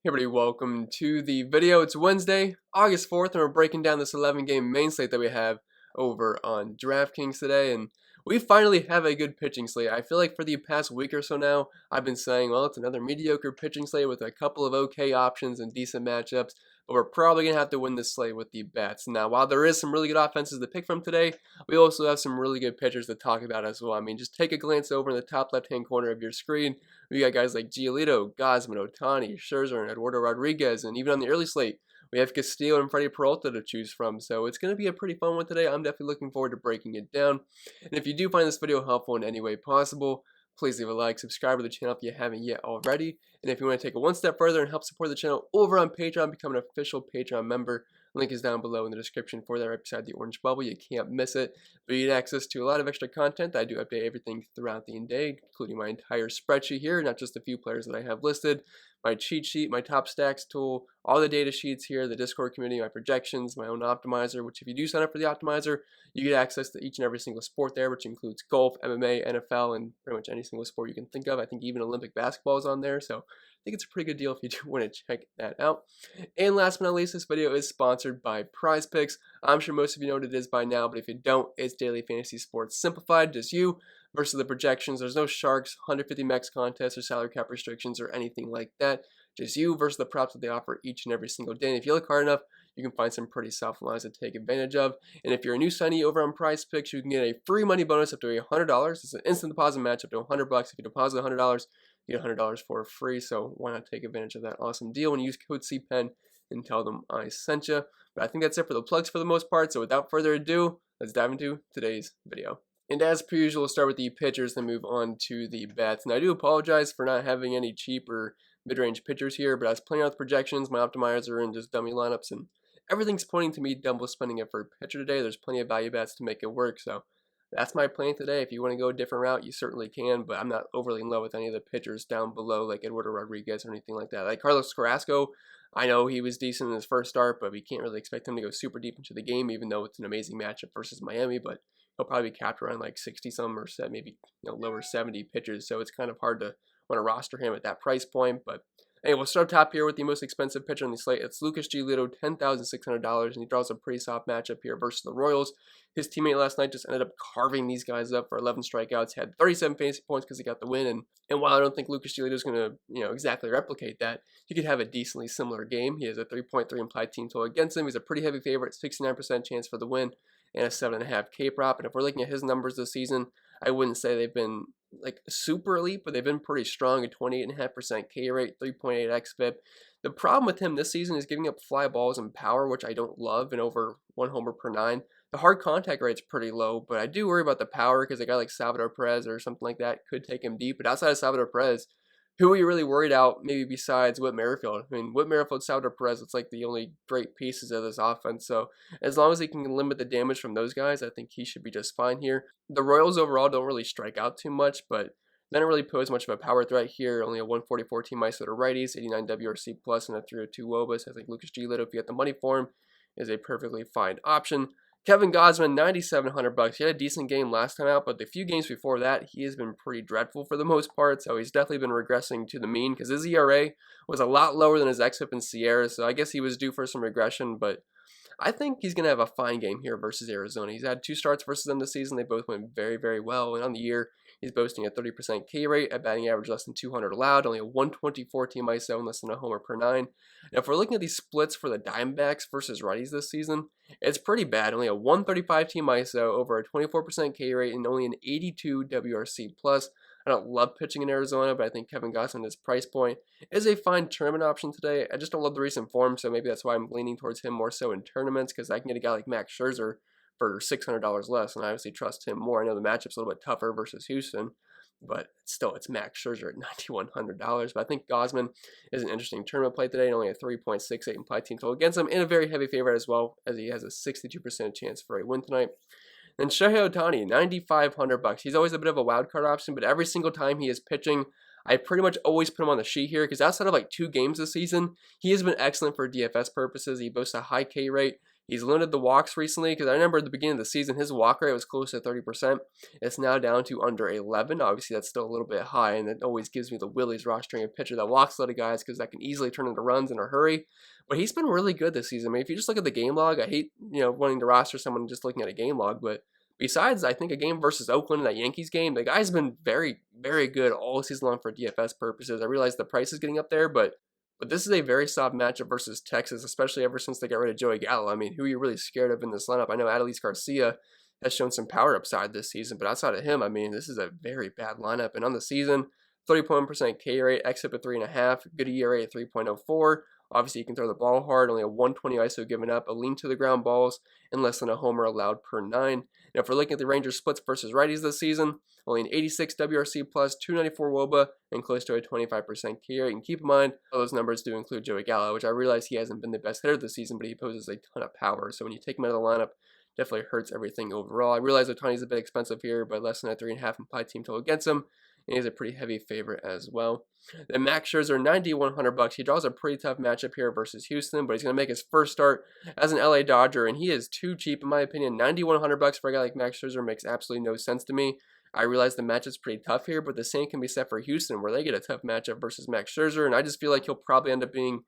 Hey everybody, welcome to the video. It's Wednesday, August 4th, and we're breaking down this 11-game main slate that we have over on DraftKings today, and we finally have a good pitching slate. I feel like for the past week or so now, I've been saying, well, it's another mediocre pitching slate with a couple of okay options and decent matchups, but we're probably going to have to win this slate with the bats. Now, while there is some really good offenses to pick from today, we also have some really good pitchers to talk about as well. I mean, just take a glance over in the top left-hand corner of your screen. We got guys like Giolito, Gausman, Ohtani, Scherzer, and Eduardo Rodriguez, and even on the early slate, we have Castillo and Freddie Peralta to choose from, so it's going to be a pretty fun one today. I'm definitely looking forward to breaking it down. And if you do find this video helpful in any way possible, please leave a like, subscribe to the channel if you haven't yet already, and if you want to take it one step further and help support the channel over on Patreon, become an official Patreon member. Link is down below in the description for that, right beside the orange bubble. You can't miss it. But you get access to a lot of extra content. I do update everything throughout the day, including my entire spreadsheet here, not just a few players that I have listed, my cheat sheet, my top stacks tool, all the data sheets here, the Discord community, my projections, my own optimizer, which if you do sign up for the optimizer, you get access to each and every single sport there, which includes golf, MMA, NFL, and pretty much any single sport you can think of. I think even Olympic basketball is on there, so I think it's a pretty good deal if you do want to check that out. And last but not least, this video is sponsored by Prize Picks. I'm sure most of you know what it is by now, but if you don't, it's daily fantasy sports simplified, just you versus the projections. There's no sharks, 150 max contests, or salary cap restrictions, or anything like that. Just you versus the props that they offer each and every single day. And if you look hard enough, you can find some pretty soft lines to take advantage of. And if you're a new signee over on Prize Picks, you can get a free money bonus up to $100. It's an instant deposit match up to $100. If you deposit $100, you get $100 for free. So why not take advantage of that awesome deal when you use code CPEN and tell them I sent you. But I think that's it for the plugs for the most part. So without further ado, let's dive into today's video. And as per usual, we'll start with the pitchers, then move on to the bats. And I do apologize for not having any cheap or mid-range pitchers here, but I was playing out with projections, my optimizers, and just dummy lineups, and everything's pointing to me double spending it for a pitcher today. There's plenty of value bats to make it work, so that's my plan today. If you want to go a different route, you certainly can, but I'm not overly in love with any of the pitchers down below, like Eduardo Rodriguez or anything like that. Like Carlos Carrasco, I know he was decent in his first start, but we can't really expect him to go super deep into the game, even though it's an amazing matchup versus Miami, but he'll probably be capped around like 60-some or maybe lower 70 pitches, so it's kind of hard to want to roster him at that price point. But anyway, we'll start top here with the most expensive pitcher on the slate. It's Lucas Giolito, $10,600, and he draws a pretty soft matchup here versus the Royals. His teammate last night just ended up carving these guys up for 11 strikeouts, had 37 fantasy points because he got the win. And while I don't think Lucas Giolito is going to exactly replicate that, he could have a decently similar game. He has a 3.3 implied team total against him. He's a pretty heavy favorite, 69% chance for the win, and a 7.5 K prop. And if we're looking at his numbers this season, I wouldn't say they've been like super elite, but they've been pretty strong. A 28.5% K rate, 3.8 xFIP. The problem with him this season is giving up fly balls and power, which I don't love, and over 1 homer per 9. The hard contact rate's pretty low, but I do worry about the power because a guy like Salvador Perez or something like that could take him deep. But outside of Salvador Perez, who are you really worried about, maybe besides Whit Merrifield? I mean, Whit Merrifield, Salvador Perez, it's like the only great pieces of this offense. So as long as he can limit the damage from those guys, I think he should be just fine here. The Royals overall don't really strike out too much, but they don't really pose much of a power threat here. Only a 144 team ice to righties, 89 WRC plus, and a 302 WOBA. I think Lucas Giolito, if you get the money for him, is a perfectly fine option. Kevin Gausman, $9,700. He had a decent game last time out, but the few games before that, he has been pretty dreadful for the most part. So he's definitely been regressing to the mean because his ERA was a lot lower than his xFIP and Sierra. So I guess he was due for some regression, but I think he's going to have a fine game here versus Arizona. He's had 2 starts versus them this season. They both went very, very well. And on the year, he's boasting a 30% K rate, a batting average less than 200 allowed, only a 124 team ISO, and less than a homer per 9. Now, if we're looking at these splits for the Diamondbacks versus righties this season, it's pretty bad. Only a 135 team ISO, over a 24% K rate, and only an 82 WRC plus. I don't love pitching in Arizona, but I think Kevin Gausman, at his price point, is a fine tournament option today. I just don't love the recent form, so maybe that's why I'm leaning towards him more so in tournaments, because I can get a guy like Max Scherzer for $600 less, and I obviously trust him more. I know the matchup's a little bit tougher versus Houston, but still, it's Max Scherzer at $9,100. But I think Gausman is an interesting tournament play today, and only a 3.68 implied team total against him, and a very heavy favorite as well, as he has a 62% chance for a win tonight. And Shohei Ohtani, $9,500. He's always a bit of a wild card option, but every single time he is pitching, I pretty much always put him on the sheet here because outside of like 2 games this season, he has been excellent for DFS purposes. He boasts a high K rate, He's limited the walks recently because I remember at the beginning of the season, his walk rate was close to 30%. It's now down to under 11. Obviously, that's still a little bit high, and it always gives me the willies rostering a pitcher that walks a lot of guys because that can easily turn into runs in a hurry. But he's been really good this season. I mean, if you just look at the game log, I hate, wanting to roster someone just looking at a game log, but besides, I think a game versus Oakland in that Yankees game, the guy's been very, very good all season long for DFS purposes. I realize the price is getting up there, but this is a very soft matchup versus Texas, especially ever since they got rid of Joey Gallo. I mean, who are you really scared of in this lineup? I know Adolis Garcia has shown some power upside this season, but outside of him, I mean, this is a very bad lineup. And on the season, 30.1% K rate, xFIP at 3.5, good ERA at 3.04. Obviously, you can throw the ball hard, only a 120 ISO given up, a lean to the ground balls, and less than a homer allowed per 9. Now, if we're looking at the Rangers splits versus righties this season, only an 86 WRC plus, 294 WOBA, and close to a 25% K rate. And keep in mind, all those numbers do include Joey Gallo, which I realize he hasn't been the best hitter this season, but he poses a ton of power. So when you take him out of the lineup, definitely hurts everything overall. I realize Ohtani's a bit expensive here, but less than a 3.5 implied team total against him. And he's a pretty heavy favorite as well. Then Max Scherzer, $9,100. He draws a pretty tough matchup here versus Houston, but he's going to make his first start as an LA Dodger, and he is too cheap in my opinion. $9,100 for a guy like Max Scherzer makes absolutely no sense to me. I realize the matchup's pretty tough here, but the same can be said for Houston, where they get a tough matchup versus Max Scherzer, and I just feel like he'll probably end up being,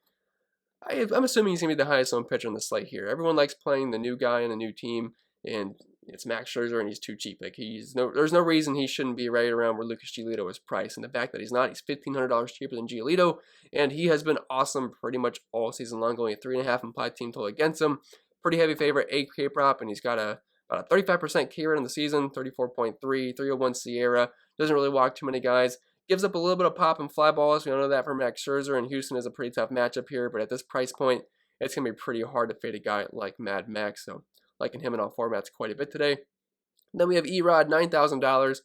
I'm assuming he's going to be the highest owned pitcher on the slate here. Everyone likes playing the new guy in a new team, and it's Max Scherzer, and he's too cheap. Like there's no reason he shouldn't be right around where Lucas Giolito is priced, and the fact that he's not, he's $1,500 cheaper than Giolito, and he has been awesome pretty much all season long, only a 3.5 implied team total against him. Pretty heavy favorite, 8K prop, and he's got about a 35% K rate in the season, 34.3, 301 Sierra. Doesn't really walk too many guys. Gives up a little bit of pop and fly balls. We don't know that for Max Scherzer, and Houston is a pretty tough matchup here, but at this price point, it's going to be pretty hard to fade a guy like Mad Max, so liking him in all formats quite a bit today. Then we have Erod, $9,000,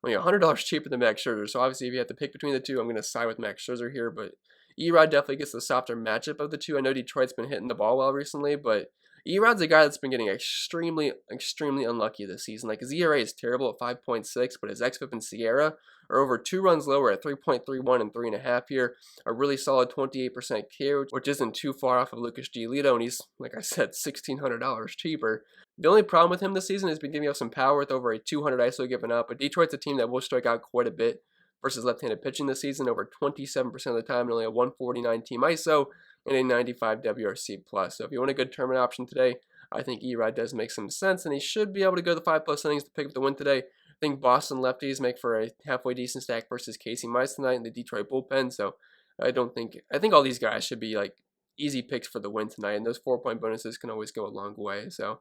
only $100 cheaper than Max Scherzer. So obviously, if you have to pick between the two, I'm going to side with Max Scherzer here. But Erod definitely gets the softer matchup of the two. I know Detroit's been hitting the ball well recently, but Erod's a guy that's been getting extremely unlucky this season. Like his ERA is terrible at 5.6, but his xFIP and Sierra are over 2 runs lower at 3.31 and 3.5 here. A really solid 28% K, which isn't too far off of Lucas Giolito, and he's, like I said, $1,600 cheaper. The only problem with him this season has been giving up some power with over a 200 ISO given up, but Detroit's a team that will strike out quite a bit versus left-handed pitching this season, over 27% of the time, and only a 149 team ISO and a 95 WRC plus. So if you want a good tournament option today, I think Erod does make some sense, and he should be able to go the 5+ innings to pick up the win today. I think Boston lefties make for a halfway decent stack versus Casey Mize tonight in the Detroit bullpen, so I think all these guys should be like easy picks for the win tonight, and those 4-point bonuses can always go a long way. So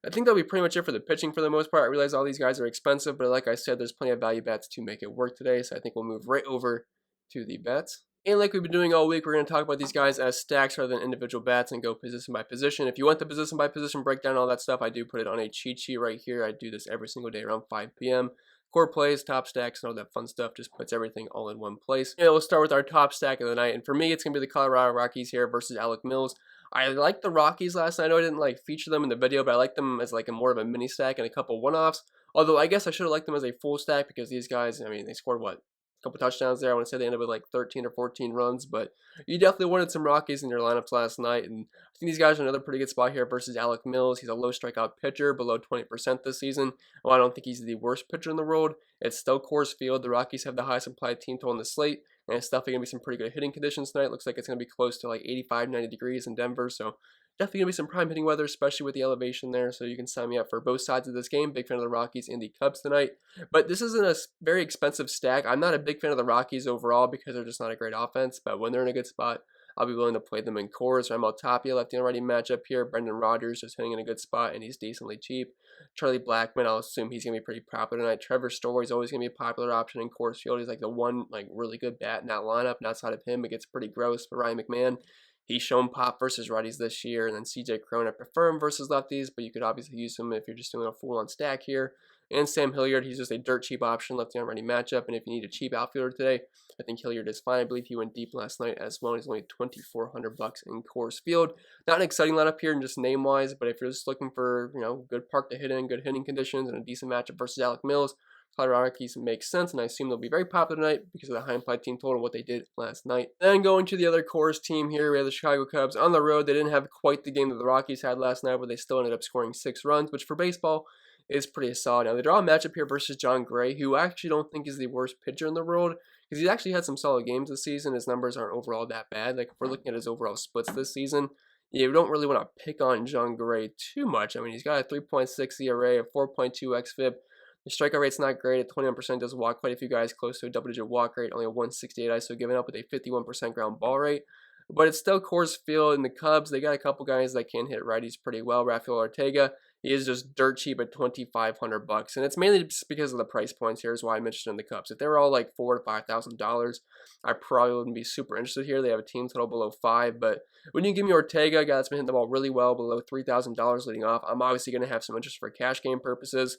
I think that'll be pretty much it for the pitching for the most part. I realize all these guys are expensive, but like I said, there's plenty of value bets to make it work today, so I think we'll move right over to the bets. And like we've been doing all week, we're going to talk about these guys as stacks rather than individual bets and go position by position. If you want the position by position breakdown, all that stuff, I do put it on a cheat sheet right here. I do this every single day around 5 p.m. Core plays, top stacks, and all that fun stuff. Just puts everything all in one place. Yeah, we'll start with our top stack of the night. And for me, it's going to be the Colorado Rockies here versus Alec Mills. I liked the Rockies last night. I know I didn't feature them in the video, but I like them as a more of a mini stack and a couple one-offs. Although I guess I should have liked them as a full stack because these guys, I mean, they scored what? Couple touchdowns there. I want to say they ended up with 13 or 14 runs, but you definitely wanted some Rockies in your lineups last night, and I think these guys are in another pretty good spot here versus Alec Mills. He's a low strikeout pitcher, below 20% this season. Well, I don't think he's the worst pitcher in the world. It's still Coors Field. The Rockies have the highest implied team total on the slate, and it's definitely going to be some pretty good hitting conditions tonight. Looks like it's going to be close to 85, 90 degrees in Denver, so definitely going to be some prime hitting weather, especially with the elevation there, so you can sign me up for both sides of this game. Big fan of the Rockies and the Cubs tonight. But this isn't a very expensive stack. I'm not a big fan of the Rockies overall because they're just not a great offense, but when they're in a good spot, I'll be willing to play them in Coors. Raimel Tapia, lefty and righty matchup here. Brendan Rodgers just hitting in a good spot, and he's decently cheap. Charlie Blackmon, I'll assume he's going to be pretty popular tonight. Trevor Story's always going to be a popular option in Coors Field. He's the one really good bat in that lineup, and outside of him, it gets pretty gross for Ryan McMahon. He's shown pop versus righties this year, and then CJ Cron, I prefer him versus lefties, but you could obviously use him if you're just doing a full-on stack here. And Sam Hilliard, he's just a dirt cheap option, lefty on righty matchup, and if you need a cheap outfielder today, I think Hilliard is fine. I believe he went deep last night as well. He's only $2,400 in Coors Field. Not an exciting lineup here, just name-wise, but if you're just looking for good park to hit in, good hitting conditions, and a decent matchup versus Alec Mills, Colorado Rockies makes sense, and I assume they'll be very popular tonight because of the high implied team total and what they did last night. Then going to the other Coors team here, we have the Chicago Cubs on the road. They didn't have quite the game that the Rockies had last night, but they still ended up scoring 6 runs, which for baseball is pretty solid. Now, they draw a matchup here versus John Gray, who I actually don't think is the worst pitcher in the world, because he's actually had some solid games this season. His numbers aren't overall that bad. Like, if we're looking at his overall splits this season, you don't really want to pick on John Gray too much. I mean, he's got a 3.6 ERA, a 4.2 xFIP. The strikeout rate's not great at 21%, does walk quite a few guys, close to a double-digit walk rate, only a 168 ISO given up with a 51% ground ball rate. But it's still Coors Field, and the Cubs, they got a couple guys that can hit righties pretty well. Rafael Ortega, he is just dirt cheap at $2,500, and it's mainly just because of the price points. Here's why I mentioned in the Cubs. If they were all like $4,000 to $5,000, I probably wouldn't be super interested here. They have a team total below 5, but when you give me Ortega, a guy that's been hitting the ball really well, below $3,000 leading off, I'm obviously going to have some interest for cash game purposes.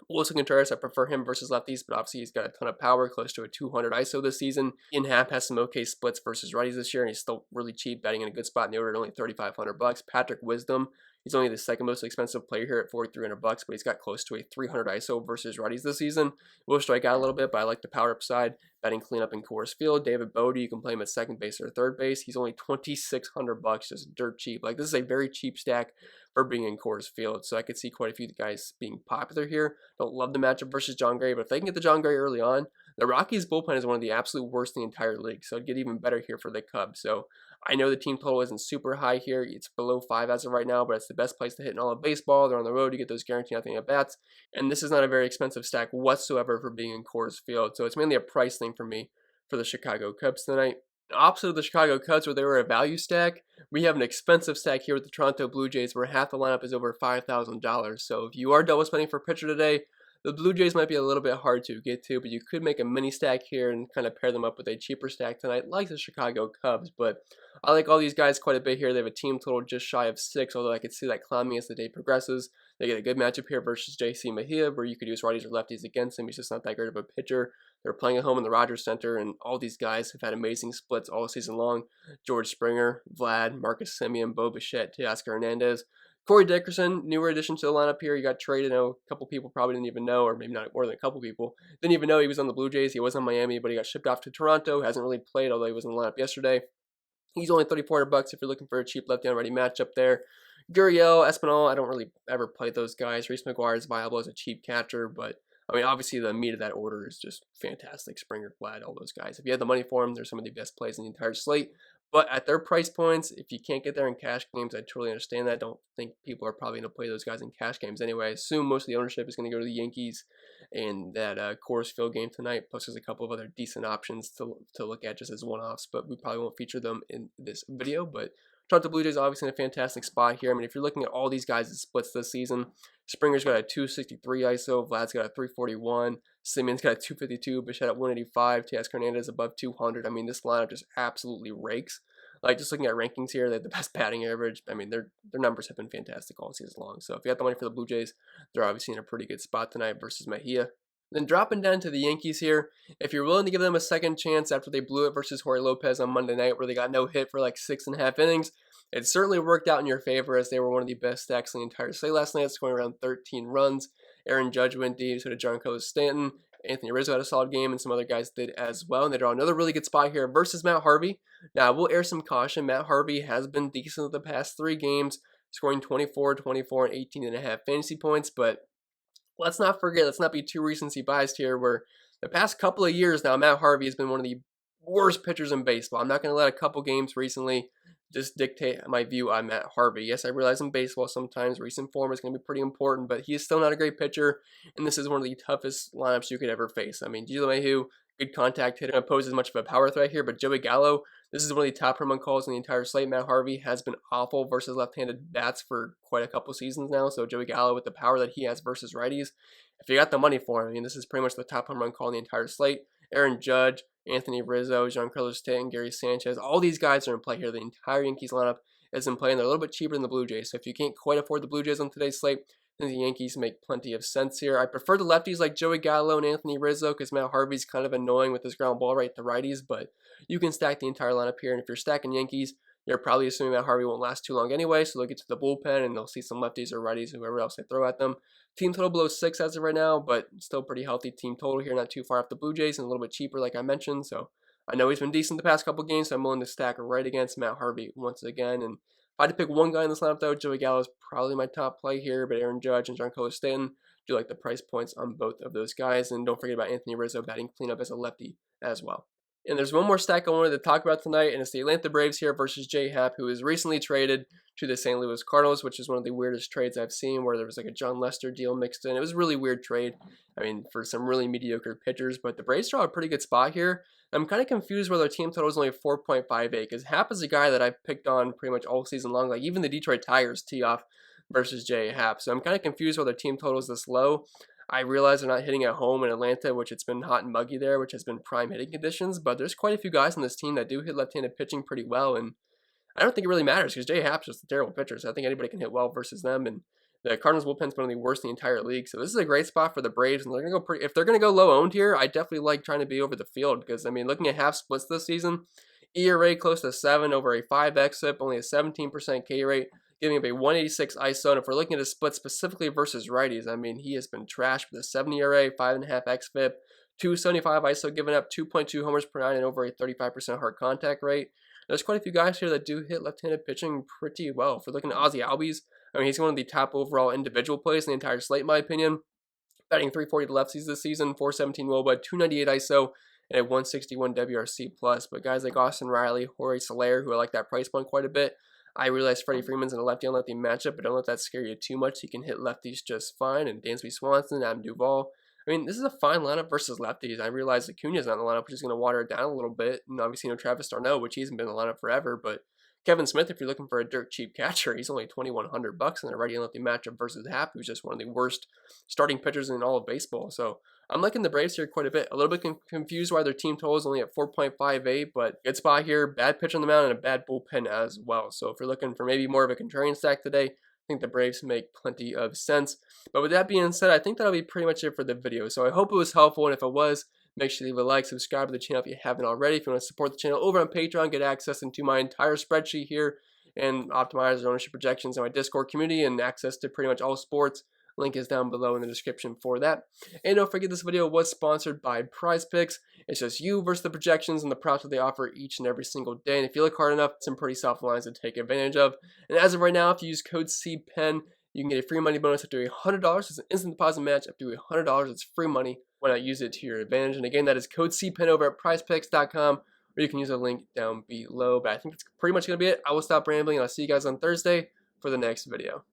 Wilson Contreras, I prefer him versus lefties, but obviously he's got a ton of power, close to a 200 ISO this season. Ian Happ has some okay splits versus righties this year, and he's still really cheap, batting in a good spot in the order at only $3,500. Patrick Wisdom, he's only the second most expensive player here at $4,300, but he's got close to a 300 ISO versus righties this season. Will strike out a little bit, but I like the power upside. Batting cleanup in Coors Field. David Bodie, you can play him at second base or third base. He's only $2,600, just dirt cheap. Like, this is a very cheap stack for being in Coors Field, so I could see quite a few guys being popular here. Don't love the matchup versus John Gray, but if they can get the John Gray early on, the Rockies bullpen is one of the absolute worst in the entire league, so it'd get even better here for the Cubs. So I know the team total isn't super high here. It's below 5 as of right now, but it's the best place to hit in all of baseball. They're on the road to get those guaranteed nothing at bats, and this is not a very expensive stack whatsoever for being in Coors Field, so it's mainly a price thing for me for the Chicago Cubs tonight. Opposite of the Chicago Cubs, where they were a value stack, we have an expensive stack here with the Toronto Blue Jays, where half the lineup is over $5,000. So if you are double spending for pitcher today, the Blue Jays might be a little bit hard to get to, but you could make a mini stack here and kind of pair them up with a cheaper stack tonight, like the Chicago Cubs. But I like all these guys quite a bit here. They have a team total just shy of 6, although I could see that climbing as the day progresses. They get a good matchup here versus JC Mejia, where you could use righties or lefties against him. He's just not that great of a pitcher. They're playing at home in the Rogers Center, and all these guys have had amazing splits all season long. George Springer, Vlad, Marcus Semien, Bo Bichette, Teoscar Hernandez. Corey Dickerson, newer addition to the lineup here. He got traded. I know a couple people probably didn't even know, or maybe not more than a couple people, didn't even know he was on the Blue Jays. He was on Miami, but he got shipped off to Toronto. Hasn't really played, although he was in the lineup yesterday. He's only $3,400 if you're looking for a cheap lefty on ready matchup there. Gurriel, Espinal, I don't really ever play those guys. Reese McGuire is viable as a cheap catcher, but I mean, obviously the meat of that order is just fantastic. Springer, Vlad, all those guys. If you have the money for them, they're some of the best plays in the entire slate. But at their price points, if you can't get there in cash games, I totally understand that. I don't think people are probably going to play those guys in cash games anyway. I assume most of the ownership is going to go to the Yankees and that Coors Field game tonight. Plus, there's a couple of other decent options to look at just as one-offs, but we probably won't feature them in this video. But Toronto Blue Jays obviously in a fantastic spot here. I mean, if you're looking at all these guys' splits this season, Springer's got a 263 ISO, Vlad's got a 341, Simeon's got a 252, Bichette at 185, Teoscar Hernandez above 200. I mean, this lineup just absolutely rakes. Like, just looking at rankings here, they have the best batting average. I mean, their numbers have been fantastic all season long. So if you got the money for the Blue Jays, they're obviously in a pretty good spot tonight versus Mejia. Then dropping down to the Yankees here, if you're willing to give them a second chance after they blew it versus Jorge Lopez on Monday night, where they got no hit for like 6.5 innings, it certainly worked out in your favor, as they were one of the best stacks in the entire slate last night, scoring around 13 runs. Aaron Judge went deep, so did Giancarlo Stanton. Anthony Rizzo had a solid game, and some other guys did as well. And they draw another really good spot here versus Matt Harvey. Now, I will air some caution. Matt Harvey has been decent the past 3 games, scoring 24, 24, and 18.5 fantasy points, but let's not forget, let's not be too recency biased here, where the past couple of years now, Matt Harvey has been one of the worst pitchers in baseball. I'm not going to let a couple games recently just dictate my view on Matt Harvey. Yes, I realize in baseball sometimes recent form is going to be pretty important, but he is still not a great pitcher, and this is one of the toughest lineups you could ever face. I mean, Gio LeMahieu, good contact hitter, poses much of a power threat here, but Joey Gallo, this is one of the top home run calls in the entire slate. Matt Harvey has been awful versus left-handed bats for quite a couple seasons now, so Joey Gallo with the power that he has versus righties, if you got the money for him, I mean, this is pretty much the top home run call in the entire slate. Aaron Judge, Anthony Rizzo, Giancarlo Stanton, Gary Sanchez, all these guys are in play here. The entire Yankees lineup is in play, and they're a little bit cheaper than the Blue Jays, so if you can't quite afford the Blue Jays on today's slate, then the Yankees make plenty of sense here. I prefer the lefties like Joey Gallo and Anthony Rizzo, because Matt Harvey's kind of annoying with his ground ball right to righties, but you can stack the entire lineup here, and if you're stacking Yankees, You're probably assuming that Harvey won't last too long anyway, so they'll get to the bullpen and they'll see some lefties or righties, whoever else they throw at them. Team total below 6 as of right now, but still pretty healthy team total here, not too far off the Blue Jays and a little bit cheaper like I mentioned. So I know he's been decent the past couple games, so I'm willing to stack right against Matt Harvey once again. And if I had to pick one guy in this lineup though, Joey Gallo is probably my top play here, but Aaron Judge and Giancarlo Stanton do like the price points on both of those guys. And don't forget about Anthony Rizzo batting cleanup as a lefty as well. And there's one more stack I wanted to talk about tonight, and it's the Atlanta Braves here versus J-Happ, who was recently traded to the St. Louis Cardinals, which is one of the weirdest trades I've seen, where there was like a John Lester deal mixed in. It was a really weird trade, I mean, for some really mediocre pitchers, but the Braves draw a pretty good spot here. I'm kind of confused why their team total is only 4.58, because Happ is a guy that I've picked on pretty much all season long. Like, even the Detroit Tigers tee off versus J-Happ, so I'm kind of confused why their team total is this low. I realize they're not hitting at home in Atlanta, which it's been hot and muggy there, which has been prime hitting conditions, but there's quite a few guys on this team that do hit left-handed pitching pretty well, and I don't think it really matters because J-Happ's just a terrible pitcher, so I think anybody can hit well versus them, and the Cardinals bullpen's one of the worst in the entire league, so this is a great spot for the Braves, and they're going to go if they're going to go low owned here, I definitely like trying to be over the field, because, I mean, looking at half splits this season, ERA close to 7 over a 5 xFIP, only a 17% K rate, giving up a 186 ISO. And if we're looking at a split specifically versus righties, I mean, he has been trashed with a 7 ERA, 5.5 xFIP, 275 ISO, giving up 2.2 homers per 9 and over a 35% hard contact rate. There's quite a few guys here that do hit left-handed pitching pretty well. If we're looking at Ozzie Albies, I mean, he's one of the top overall individual plays in the entire slate, in my opinion. Batting 340 to lefties this season, 417 WOBA, 298 ISO, and a 161 WRC+. But guys like Austin Riley, Jorge Soler, who I like that price point quite a bit. I realize Freddie Freeman's in a lefty-on-lefty matchup, but don't let that scare you too much. He can hit lefties just fine, and Dansby Swanson, Adam Duvall. I mean, this is a fine lineup versus lefties. I realize Acuna's not in the lineup, which is going to water it down a little bit. And obviously, Travis d'Arnaud, which he hasn't been in the lineup forever. But Kevin Smith, if you're looking for a dirt cheap catcher, he's only $2,100 in a righty-on-lefty matchup versus Happ, who's just one of the worst starting pitchers in all of baseball. So I'm liking the Braves here quite a bit. A little bit confused why their team total is only at 4.58, but good spot here. Bad pitch on the mound and a bad bullpen as well. So if you're looking for maybe more of a contrarian stack today, I think the Braves make plenty of sense. But with that being said, I think that'll be pretty much it for the video. So I hope it was helpful, and if it was, make sure to leave a like, subscribe to the channel if you haven't already. If you want to support the channel over on Patreon, get access into my entire spreadsheet here and optimize ownership projections in my Discord community and access to pretty much all sports. Link is down below in the description for that. And don't forget, this video was sponsored by Prize Picks. It's just you versus the projections and the props that they offer each and every single day. And if you look hard enough, some pretty soft lines to take advantage of. And as of right now, if you use code CPEN, you can get a free money bonus up to $100. It's an instant deposit match up to $100. It's free money. Why not use it to your advantage? And again, that is code CPEN over at prizepicks.com, or you can use a link down below. But I think that's pretty much going to be it. I will stop rambling, and I'll see you guys on Thursday for the next video.